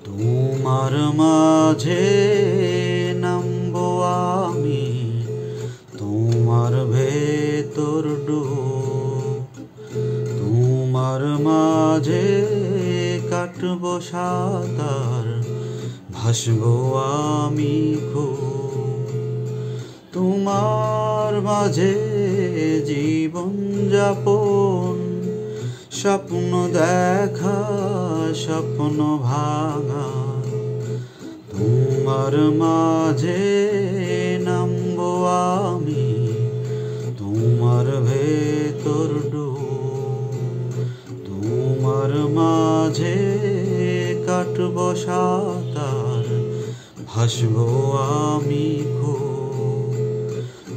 তোমার মাঝে নামবো আমি, তোমার ভেতর ডুব। তোমার মাঝে কাটবো সাঁতার, ভাসবো আমি খুব। তোমার মাঝে জীবন যাপন, স্বপ্ন দেখা স্বপ্ন ভাঙা। তোমার মাঝে নামবো আমি, তোমার ভেতর ডুব। তোমার মাঝে কাটবো সাঁতার, ভাসবো আমি খুব।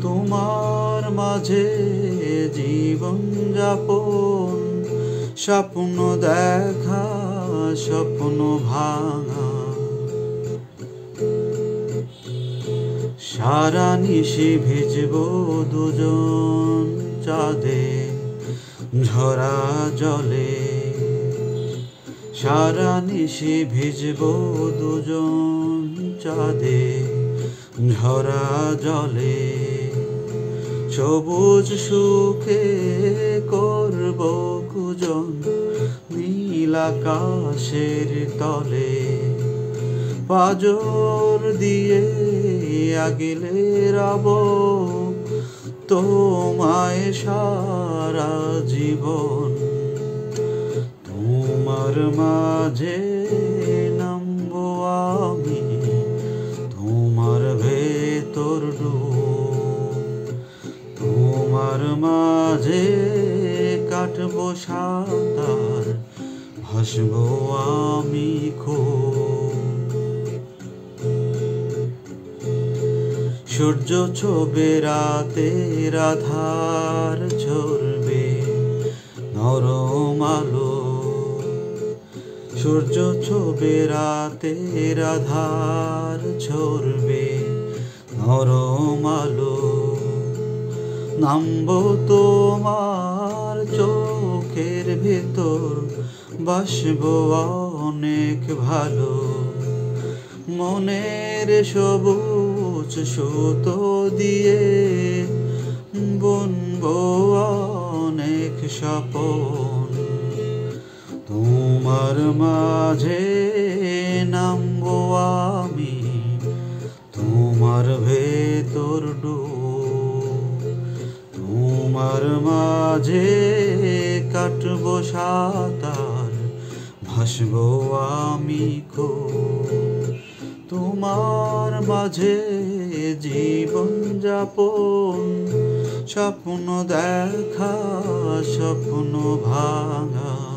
তোমার মাঝে জীবন যাপন, স্বপ্ন দেখা স্বপ্ন ভাঙা। সারা নিশি ভিজবো দুজন চাঁদে ঝরা জলে। সারা নিশি ভিজবো দুজন চাঁদে ঝরা জলে। সবুজ সুখে করব কুজন নীল আকাশের তলে। পাজর দিয়ে আগলে রব তোমায় সারা জীবন। তোমার মাঝে নামবো আমি, তোমার ভেতর ডুব। তোমার মাঝে কাটবো সাঁতার, ভাসবো আমি খুব। সূর্য ছোবে রাতের আধার ঝরবে নরম আলো। সূর্য ছোবে রাতের আধার ঝরবে নরম আলো। নামবো তোমার চোখের ভেতর, বাসবো অনেক ভালো। মনের সবুজ সুতো দিয়ে বুনবো অনেক স্বপন। তোমার মাঝে নামবো আমি, তোমার ভেতর ডুব। তোমার মাঝে কাটবো সাঁতার, ভাসবো আমি খুব। তোমার মাঝে জীবন যাপন, স্বপ্ন দেখা স্বপ্ন ভাঙা।